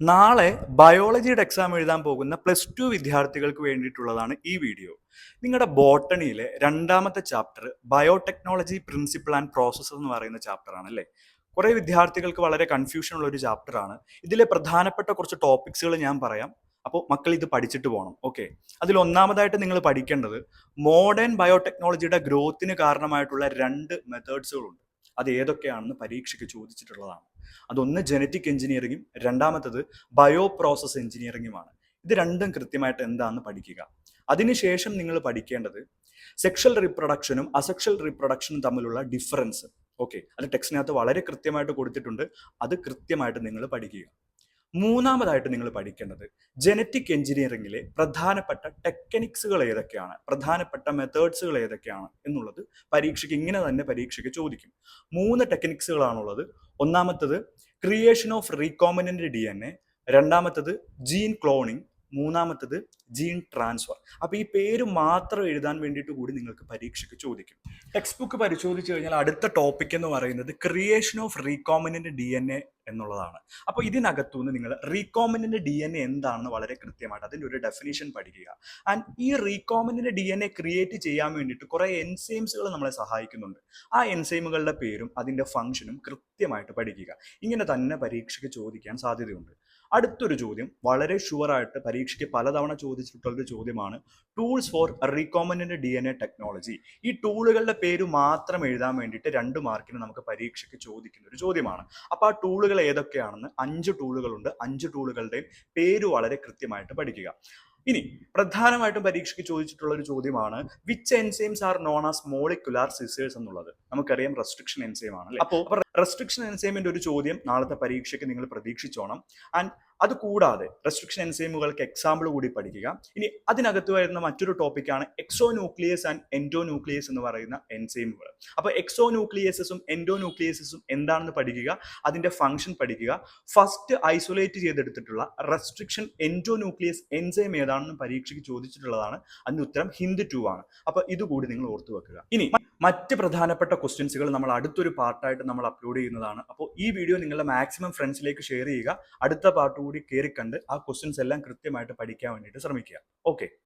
നാളെ ബയോളജിയുടെ എക്സാം എഴുതാൻ പോകുന്ന +2 വിദ്യാർത്ഥികൾക്ക് വേണ്ടിയിട്ടുള്ളതാണ് ഈ വീഡിയോ. നിങ്ങളുടെ ബോട്ടണിയിലെ രണ്ടാമത്തെ chapter biotechnology principle and process എന്ന് പറയുന്ന ചാപ്റ്റർ ആണ് അല്ലേ? കുറെ വിദ്യാർത്ഥികൾക്ക് വളരെ കൺഫ്യൂഷൻ ഉള്ള ഒരു ചാപ്റ്റർ ആണ്. ഇതിലെ പ്രധാനപ്പെട്ട കുറച്ച് ടോപ്പിക്സുകൾ ഞാൻ പറയാം. അപ്പോൾ മക്കൾ ഇത് പഠിച്ചിട്ട് പോകണം. ഓക്കെ, അതിൽ ഒന്നാമതായിട്ട് നിങ്ങൾ പഠിക്കേണ്ടത് മോഡേൺ ബയോടെക്നോളജിയുടെ ഗ്രോത്തിന് കാരണമായിട്ടുള്ള രണ്ട് മെത്തേഡ്സുകളുണ്ട്. അത് ഏതൊക്കെയാണെന്ന് പരീക്ഷയ്ക്ക് ചോദിച്ചിട്ടുള്ളതാണ്. അതൊന്ന് ജനറ്റിക് എഞ്ചിനീയറിംഗും രണ്ടാമത്തത് ബയോ പ്രോസസ് എഞ്ചിനീയറിംഗുമാണ്. ഇത് രണ്ടും കൃത്യമായിട്ട് എന്താണെന്ന് പഠിക്കുക. അതിനുശേഷം നിങ്ങൾ പഠിക്കേണ്ടത് സെക്ഷൽ റീപ്രൊഡക്ഷനും അസെക്ഷൽ റീപ്രൊഡക്ഷനും തമ്മിലുള്ള ഡിഫറൻസ്. ഓക്കെ, അത് ടെക്സ്റ്റിനകത്ത് വളരെ കൃത്യമായിട്ട് കൊടുത്തിട്ടുണ്ട്. അത് കൃത്യമായിട്ട് നിങ്ങൾ പഠിക്കുക. മൂന്നാമതായിട്ട് നിങ്ങൾ പഠിക്കേണ്ടത് ജനറ്റിക് എഞ്ചിനീയറിംഗിലെ പ്രധാനപ്പെട്ട ടെക്നിക്സുകൾ ഏതൊക്കെയാണ്, പ്രധാനപ്പെട്ട മെത്തേഡ്സുകൾ ഏതൊക്കെയാണ് എന്നുള്ളത് പരീക്ഷയ്ക്ക് ഇങ്ങനെ തന്നെ പരീക്ഷയ്ക്ക് ചോദിക്കും. 3 ടെക്നിക്സുകളാണുള്ളത്. ഒന്നാമത്തത് ക്രിയേഷൻ ഓഫ് റീകോമിനന്റ് DNA, രണ്ടാമത്തത് ജീൻ ക്ലോണിംഗ്, മൂന്നാമത്തത് ജീൻ ട്രാൻസ്ഫർ. അപ്പൊ ഈ പേര് മാത്രം എഴുതാൻ വേണ്ടിയിട്ട് കൂടി നിങ്ങൾക്ക് പരീക്ഷയ്ക്ക് ചോദിക്കും. ടെക്സ്റ്റ് ബുക്ക് പരിശോധിച്ച് കഴിഞ്ഞാൽ അടുത്ത ടോപ്പിക് എന്ന് പറയുന്നത് ക്രിയേഷൻ ഓഫ് റീകോമിനന്റ് DNA എന്നുള്ളതാണ്. അപ്പോൾ ഇതിനകത്തുനിന്ന് നിങ്ങൾ റീകോമിനന്റ് DNA എന്താണെന്ന് വളരെ കൃത്യമായിട്ട് അതിൻ്റെ ഒരു ഡെഫിനിഷൻ പഠിക്കുക. ആൻഡ് ഈ റീകോമിനന്റ് DNA ക്രിയേറ്റ് ചെയ്യാൻ വേണ്ടിയിട്ട് കുറേ എൻസൈംസുകൾ നമ്മളെ സഹായിക്കുന്നുണ്ട്. ആ എൻസൈമുകളുടെ പേരും അതിൻ്റെ ഫംഗ്ഷനും കൃത്യമായിട്ട് പഠിക്കുക. ഇങ്ങനെ തന്നെ പരീക്ഷയ്ക്ക് ചോദിക്കാൻ സാധ്യതയുണ്ട്. അടുത്തൊരു ചോദ്യം വളരെ ഷുവറായിട്ട് പരീക്ഷയ്ക്ക് പലതവണ ചോദിച്ചിട്ടുള്ളൊരു ചോദ്യമാണ് tools four recombinant DNA technology. ഈ ടൂളുകളുടെ പേര് മാത്രം എഴുതാൻ വേണ്ടിയിട്ട് 2 മാർക്കിന് നമുക്ക് പരീക്ഷയ്ക്ക് ചോദിക്കുന്ന ഒരു ചോദ്യമാണ്. അപ്പോൾ ആ ടൂളുകൾ ഏതൊക്കെയാണെന്ന് 5 ടൂളുകളുണ്ട്. 5 ടൂളുകളുടെയും പേര് വളരെ കൃത്യമായിട്ട് പഠിക്കുക. ഇനി പ്രധാനമായിട്ടും പരീക്ഷയ്ക്ക് ചോദിച്ചിട്ടുള്ള ഒരു ചോദ്യമാണ് which enzymes are known as molecular scissors എന്നുള്ളത്. നമുക്കറിയാം റെസ്ട്രിക്ഷൻ എൻസൈം ആണ്. അപ്പോൾ റെസ്ട്രിക്ഷൻ എൻസൈമിന്റെ ഒരു ചോദ്യം നാളത്തെ പരീക്ഷയ്ക്ക് നിങ്ങൾ പ്രതീക്ഷിച്ചോണം. ആൻഡ് അത് കൂടാതെ റെസ്ട്രിക്ഷൻ എൻസൈമുകൾക്ക് എക്സാമ്പിൾ കൂടി പഠിക്കുക. ഇനി അതിനകത്ത് വരുന്ന മറ്റൊരു ടോപ്പിക്കാണ് എക്സോന്യൂക്ലിയസ് ആൻഡ് എൻഡോന്യൂക്ലിയസ് എന്ന് പറയുന്ന എൻസൈമുകൾ. അപ്പോൾ എക്സോന്യൂക്ലിയസസും എൻഡോന്യൂക്ലിയസസും എന്താണെന്ന് പഠിക്കുക, അതിന്റെ ഫംഗ്ഷൻ പഠിക്കുക. ഫസ്റ്റ് ഐസൊലേറ്റ് ചെയ്തെടുത്തിട്ടുള്ള റെസ്ട്രിക്ഷൻ എൻഡോന്യൂക്ലിയസ് എൻസൈം ഏതാണെന്ന് പരീക്ഷയ്ക്ക് ചോദിച്ചിട്ടുള്ളതാണ്. അതിന്റെ ഉത്തരം ഹിന്ദ് 2 ആണ്. അപ്പോൾ ഇതുകൂടി നിങ്ങൾ ഓർത്തു വെക്കുക. ഇനി മറ്റ് പ്രധാനപ്പെട്ട ക്വസ്റ്റ്യൻസുകൾ നമ്മൾ അടുത്തൊരു പാർട്ടായിട്ട് നമ്മൾ അപ്ലോഡ് ചെയ്യുന്നതാണ്. അപ്പോൾ ഈ വീഡിയോ നിങ്ങളുടെ മാക്സിമം ഫ്രണ്ട്സിലേക്ക് ഷെയർ ചെയ്യുക. അടുത്ത പാർട്ട് കൂടി കയറി കണ്ട് ആ ക്വസ്റ്റ്യൻസ് എല്ലാം കൃത്യമായിട്ട് പഠിക്കാൻ വേണ്ടിയിട്ട് ശ്രമിക്കുക. ഓക്കെ.